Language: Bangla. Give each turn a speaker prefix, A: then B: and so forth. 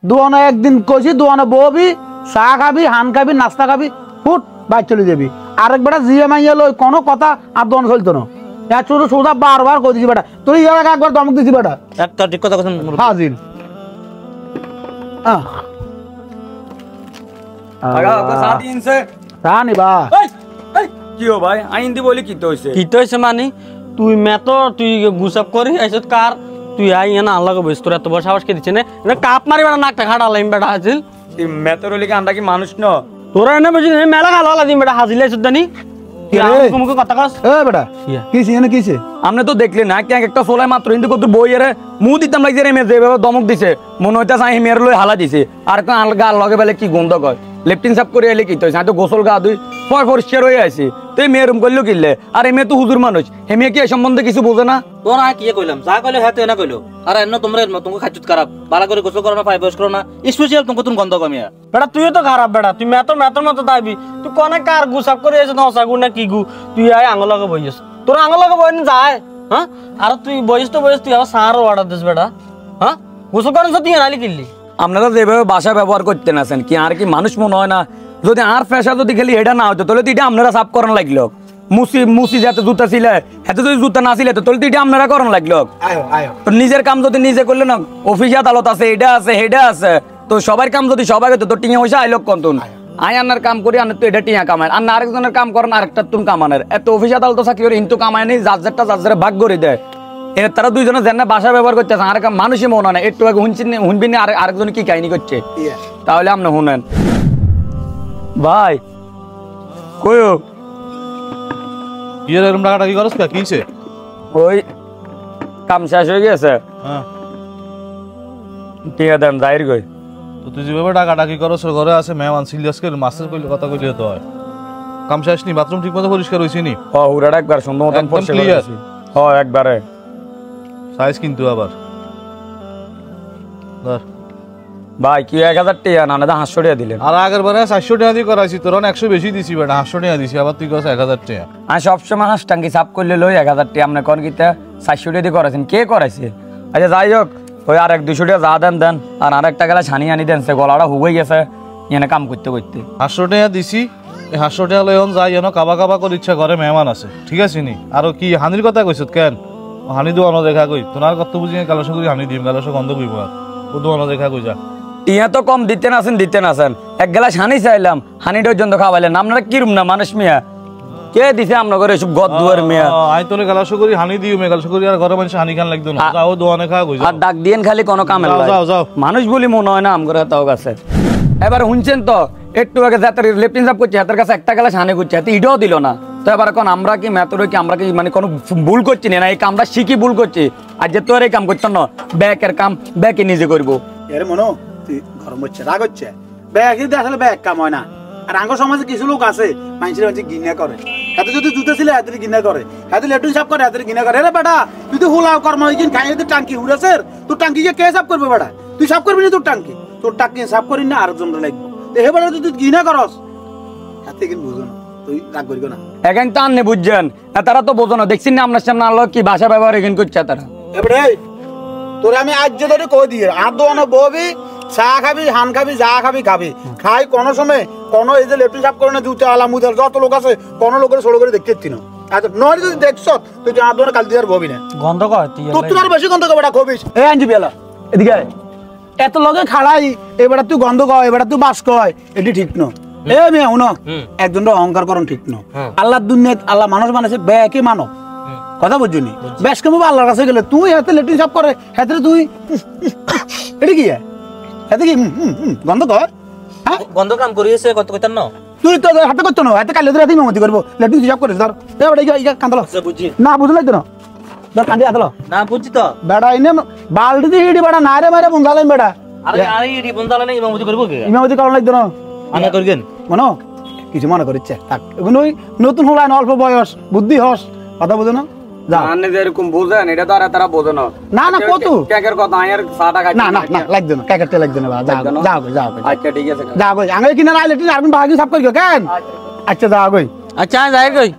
A: দোয়ানো একদিন কইছি দোয়ানো ববি চা খাবি হান খাবি নাস্তা খাবি ফুট বাইর চলে যাবি আরেক বেটা জিয়ে মাইয়া লই কোনো কথা আর দোয়ানো চলতো না ছোট সৌদা বারবার কই দিছি বেটা তোর ইয়ার আগে একবার দমক দিছি বেটা
B: একটা ঠিক কথা কথা
A: হাজির
C: আগা সাথ ইনসে
A: রানি বা
C: কি হো ভাই আইন দি বলি কি তো হইছে
B: মানে তুই মেতো তুই গুসাপ করি আইছত কার তুই আই না আল্লাহ বইস তোর এত বড় সাহস কে দিছে না কাপ মারি বেটা নাকটা খাড়া লাইম বেটা হাজিল
C: এই মেতরলি কে আমরা কি মানুষ ন
B: তোরা এনে বুঝি মেলা খালা লাদিম বেটা হাজিল আইছত জানি তুই আমাকে কথা কস
A: এ বেটা কিছে এনে কিছে
C: আমনে তো দেখলে না কি একটা সোলাই মাত্র কিন্তু কত বইয়েরে মু দিতাম লাগছে রে মে যেভাবে দমক দিছে মনে হইতা চাই মেয়ের লই হালা দিছে আর কোন আলগা লগে বেলে কি গন্ধ কয় লেফটিন সাপ করে এলে কি তো তো গোসল গা দুই পরিষ্কার হয়ে আছে তুই মেয়েরুম করলো কিনলে আর এমে তো হুজুর মানুষ হেমে কি এই সম্বন্ধে কিছু বোঝে না
B: তোরা কি কইলাম যা কইলো হ্যাঁ এনা কইলো আর এন্ন তোমরা তোমাকে খাচ্চুত খারাপ বালা করে গোসল করো না পাই বস করো না স্পেশাল তুমি গন্ধ কমিয়া বেটা তুইও তো খারাপ বেটা তুই মেতর মতো দাবি তুই কোনে কার গুসাপ করে এসে নসা গু না কি গু তুই আই আঙলকে বইস তোর আঙলকে বইন যায় হ্যাঁ আর তুই বইস তো বইস তুই আবার সারও অর্ডার দিস বেটা হ্যাঁ গোসল করেন তুই নালি কিনলি
C: আপনারা যেভাবে ভাষা ব্যবহার করতেন আছেন কি আর কি মানুষ মনে হয় না যদি আর ফেসা যদি খালি এটা না হতো তাহলে তো এটা আপনারা সাফ করানো লাগলো মুসি যাতে জুতা ছিল এত যদি জুতা না ছিল তাহলে তো এটা আপনারা করানো লাগলো নিজের কাম যদি নিজে করলে না অফিস আদালত আছে এটা আছে হেডা আছে তো সবার কাম যদি সবাই করতো তো টিয়া পয়সা আইলো কন্তন আয় আন্নার কাম করি আন্নার তো এটা টিয়া কামায় আর আরেকজনের কাম করেন আরেকটা তুন কামানের এত অফিস আদালত চাকরি করে কিন্তু কামায় নেই যার ভাগ করে দেয় এর তারা দুইজনে যেন ভাষা ব্যবহার করতেছে আর মানুষই মনে হয় না একটু আগে শুনবি না আরেকজন কি কাহিনী করছে তাহলে আপনি শুনেন ভাই কইও
D: ইয়ে এরকম টাকাটা কি করছ কি হইছে
C: ওই কাম শেষ হয়ে গেছে
D: হ্যাঁ
C: ঠিক আছে যাইর কই
D: তো তুই যেভাবে টাকাটা কি করছ ঘরে আছে মেহমান সিরিয়াস করে মাস্টার কইলে কথা কইলে তো হয় কাম শেষ নি বাথরুম ঠিকমতো পরিষ্কার হইছে নি
C: ও হুড়াটা একবার সুন্দর মতন পরিষ্কার করেছি হ্যাঁ একবারে
D: সাইজ কিন্তু আবার ধর
C: ভাই কি 1000 টাকা না না 500 টাকা দিলেন
D: আর আগের বারে 400 টাকা দিয়ে করাইছি তোর 100 বেশি দিছি বেটা 500 টাকা দিছি আবার তুই কস 1000 টাকা
C: আমি সবসময় হাসটাঙ্গি সাফ করলে লই 1000 টাকা আপনি কোন কিতা 400 টাকা দিয়ে করাছেন কে করাইছে আচ্ছা যাই হোক ওই আর 200 টাকা যা দেন আর আরেকটা গেলা ছানি আনি দেন সে গলাটা হুগই গেছে এনে কাম করতে
D: 500 টাকা দিছি এই 500 টাকা লই যাই যেন কাবা করে ইচ্ছা করে মেহমান আছে ঠিক আছে নি আর কি হানির কথা কইছত কেন হানি দোয়ানো দেখা কই তোনার কত বুঝি কালস করি হানি দিম কালস গন্ধ কইব আর ও দোয়ানো দেখা কই যা
C: টিয়া তো কম দিতে নাছেন এক গ্লাস হানি চাইলাম হানিটার জন্য খাওয়াইলেন আপনারা কিরম না মানুষ মিয়া কে দিছে আপনার ঘরে সব গদ দুয়ার মিয়া
D: আই তোরে কালস করি হানি দিও মে কালস করি আর ঘরে মানুষ হানি খান লাগতো না যাও দোয়ানো খা কই যা
C: আর ডাক দিয়েন খালি কোনো কামে
D: যাও
C: মানুষ বলি মনে হয় না আমগরে তাও কাছে এবার শুনছেন তো একটু আগে যাত্রী লেফটিন সাপ করছে হাতের কাছে একটা গ্লাস হানি করছে হাতে ইটাও দিল না তো এবার এখন আমরা কি মেতরে কি আমরা কি মানে কোনো ভুল করছি না এই কামটা শিখি ভুল করছি আর যে তোর এই কাম করতাম না ব্যাকের কাম ব্যাকে নিজে করবো
A: এর মনো তুই গরম হচ্ছে রাগ হচ্ছে ব্যাগ যদি আসলে ব্যাগ কাম হয় না আর আঙ্গ সমাজে কিছু লোক আছে মানুষের হচ্ছে গিনা করে হাতে যদি জুতে ছিল হাতে গিনা করে হাতে লেটুন সাফ করে হাতে গিনা করে রে বেটা তুই তো হুলা কর্ম হইছিস খাই যদি টাঙ্কি হুড়েছে তোর টাঙ্কি কে সাফ করবে বেটা তুই সাফ করবি না তোর টাঙ্কি সাফ করি না আরেকজন লাগবে তো হে বেটা তুই গিনা করস হাতে কিন্তু বুঝো না তুই রাগ করিস না
C: এখন তো আনলে বুঝছেন তারা তো বোঝো না দেখছেন না আপনার সামনে আলো কি ভাষা ব্যবহার এখানে করছে তারা
A: এবারে তোরে আমি আজ যে তোরে কই দিয়ে আর দোয়ানো ববি চা খাবি হান খাবি যা খাবি খাই কোনো সময় কোনো এই যে লেফটিন সাফ করে না জুতে আলা মুদার যত লোক আছে কোনো লোকের ছোট করে দেখতে না আচ্ছা নয় যদি দেখছ তুই আর দোয়ানো কাল দিয়ে আর ববি না
B: গন্ধ কয়
A: তোর তোমার বেশি গন্ধ কবে কবিস এই আনজি বেলা এদিকে এত লগে খাড়াই এবারে তুই গন্ধ কয় এবারে তুই বাস কয় এটি ঠিক ন এ মেয়ে শুনো একজনের অহংকার করন ঠিক ন আল্লাহর দুনিয়াত আল্লাহ মানুষ বানাইছে ব্যাকে মানব কথা বুঝুনি বেশ কেমন আল্লাহর কাছে গেলে তুই হাতে লেট্রিন সাফ করে হাতে তুই এটা কি হাতে কি গন্ধ কর হ্যাঁ
B: গন্ধ কাম করিয়েছে কত কইতাম না
A: তুই তো হাতে করতো না হাতে কালে রাতে মেমতি করবো লেট্রিন সাফ করে ধর এবারে ইয়া কান্দলো
B: বুঝি
A: না বুঝলাই তো না ধর কান্দি আদলো
B: না বুঝছি তো
A: বেড়া ইনে বালটি দিয়ে হিড়ি বেড়া নারে মারে বন্ধালেন বেড়া
B: আরে আরে ইডি বন্দালে না ইমামতি করব কি
A: ইমামতি করন লাগতো না
B: আনা করবেন
A: মনো কিছু মনে করিচ্ছে থাক এখন ওই নতুন হলাই অল্প বয়স বুদ্ধি হস কথা বুঝো না যা
C: আনে যে এরকম বুঝেন এটা তো আর তারা বোঝে না
A: না কত
C: কেকের কথা আয়ের 60 টাকা
A: না লাগতো না কেকেরটা লাগতো না যাও
C: আচ্ছা ঠিক আছে
A: যাও আগে কিনা আইলে আর ভাগি সাফ করিও কেন আচ্ছা যাও
B: আচ্ছা যাই কই